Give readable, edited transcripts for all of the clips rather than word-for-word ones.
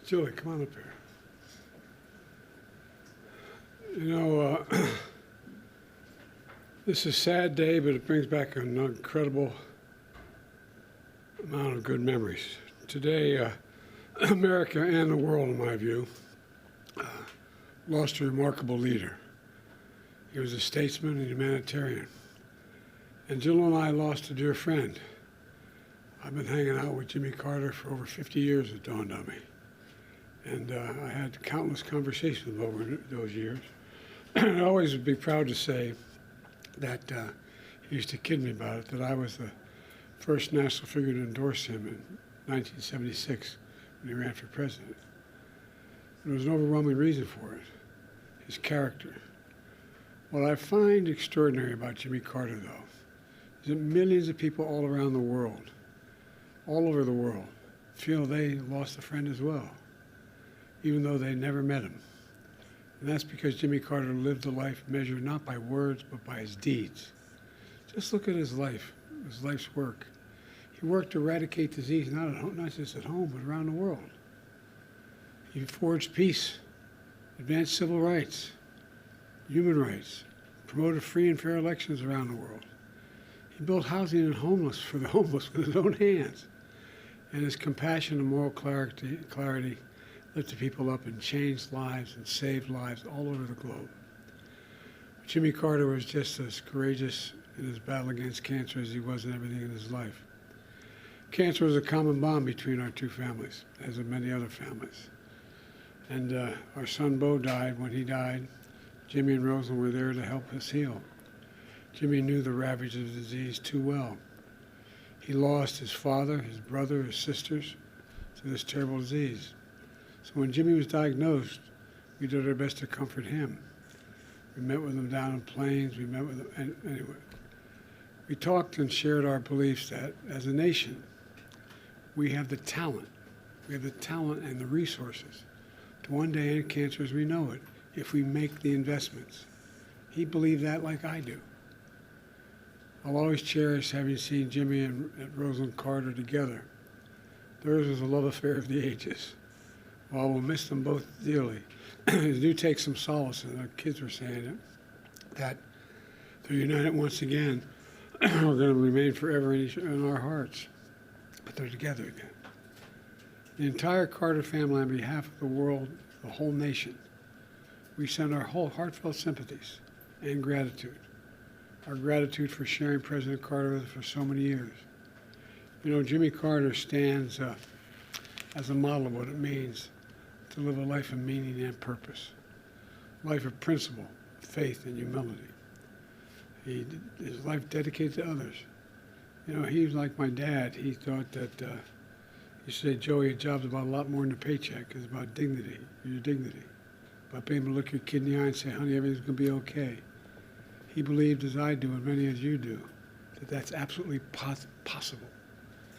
Julie, come on up here. You know, this is a sad day, but it brings back an incredible amount of good memories. Today, America and the world, in my view, lost a remarkable leader. He was a statesman and humanitarian. And Jill and I lost a dear friend. I've been hanging out with Jimmy Carter for over 50 years, it dawned on me. And I had countless conversations with him over those years. I always would be proud to say that he used to kid me about it, that I was the first national figure to endorse him in 1976 when he ran for president. There was an overwhelming reason for it, his character. What I find extraordinary about Jimmy Carter, though, is that millions of people all around the world, all over the world, feel they lost a friend as well, even though they never met him. And that's because Jimmy Carter lived a life measured not by words, but by his deeds. Just look at his life's work. He worked to eradicate disease, not just at home, but around the world. He forged peace, advanced civil rights, human rights, promoted free and fair elections around the world. He built housing for the homeless with his own hands. And his compassion and moral clarity lifted people up and changed lives and saved lives all over the globe. Jimmy Carter was just as courageous in his battle against cancer as he was in everything in his life. Cancer was a common bond between our two families, as with many other families. And our son Bo died. When he died, Jimmy and Rosalind were there to help us heal. Jimmy knew the ravages of the disease too well. He lost his father, his brother, his sisters to this terrible disease. So when Jimmy was diagnosed, we did our best to comfort him. We met with him down in Plains. We met with him, and anyway. We talked and shared our beliefs that as a nation, we have the talent. We have the talent and the resources to one day end cancer as we know it, if we make the investments. He believed that like I do. I'll always cherish having seen Jimmy and Rosalind Carter together. Theirs was a love affair of the ages. While we'll miss them both dearly, I do take some solace, and the kids were saying it, that they're united once again. We're going to remain forever in our hearts, but they're together again. The entire Carter family, on behalf of the world, the whole nation, we send our whole heartfelt sympathies and gratitude. Our gratitude for sharing President Carter with us for so many years. You know, Jimmy Carter stands as a model of what it means to live a life of meaning and purpose, a life of principle, faith, and humility. His life dedicated to others. You know, he was like my dad. He thought that, he said, Joey, a job's about a lot more than a paycheck. It's about dignity, your dignity. About being able to look your kid in the eye and say, honey, everything's going to be okay. He believed, as I do, and many as you do, that that's absolutely possible.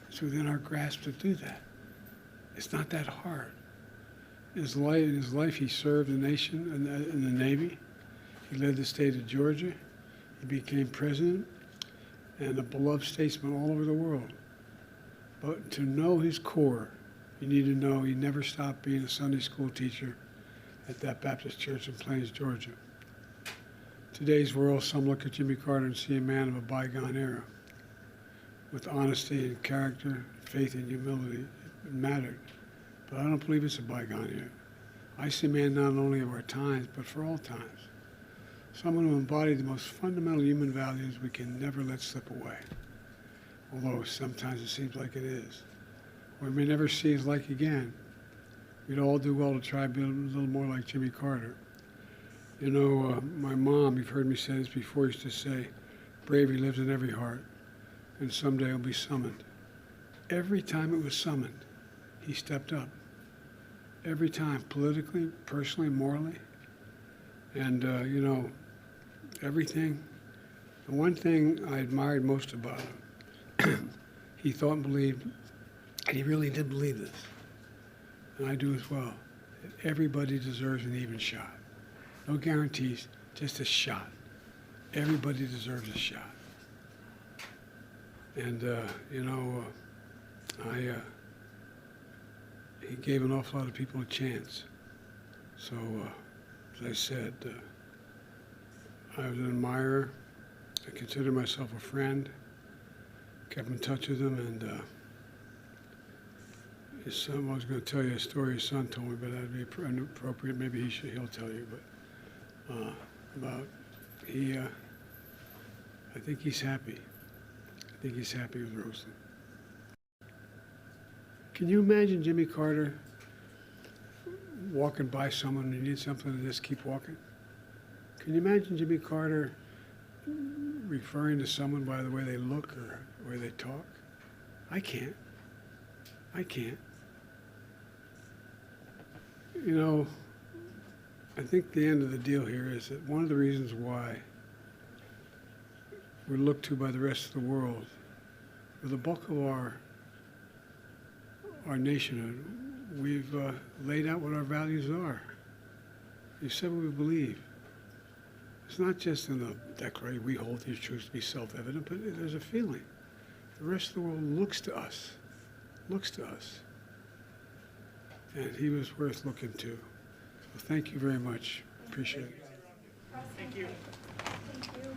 It's within our grasp to do that. It's not that hard. In his life, he served the nation in the Navy. He led the state of Georgia. He became president and a beloved statesman all over the world. But to know his core, you need to know he never stopped being a Sunday school teacher at that Baptist church in Plains, Georgia. Today's world, some look at Jimmy Carter and see a man of a bygone era. With honesty and character, faith and humility, it mattered. But I don't believe it's a bygone era. I see a man not only of our times, but for all times. Someone who embodied the most fundamental human values we can never let slip away. Although sometimes it seems like it is. Or we may never see his like again. We'd all do well to try to be a little more like Jimmy Carter. You know, my mom, you've heard me say this before, used to say, bravery lives in every heart, and someday it'll be summoned. Every time it was summoned, he stepped up. Every time, politically, personally, morally. And, you know, everything. The one thing I admired most about him, he thought and believed, and he really did believe this, and I do as well, that everybody deserves an even shot. No guarantees, just a shot. Everybody deserves a shot. And, you know, he gave an awful lot of people a chance. So, as I said, I was an admirer. I considered myself a friend. Kept in touch with him, and his son, I was going to tell you a story his son told me, but that'd be inappropriate. Maybe he'll tell you, but I think he's happy. I think he's happy with Roseland. Can you imagine Jimmy Carter walking by someone and you need something and just keep walking? Can you imagine Jimmy Carter referring to someone by the way they look or the way they talk? I can't. I can't. You know, I think the end of the deal here is that one of the reasons why we're looked to by the rest of the world, for the bulk of our nationhood, we've laid out what our values are. We've said what we believe. It's not just in the Declaration, we hold these truths to be self-evident, but there's a feeling. The rest of the world looks to us. And he was worth looking to. So thank you very much. Appreciate it. Thank you. Thank you.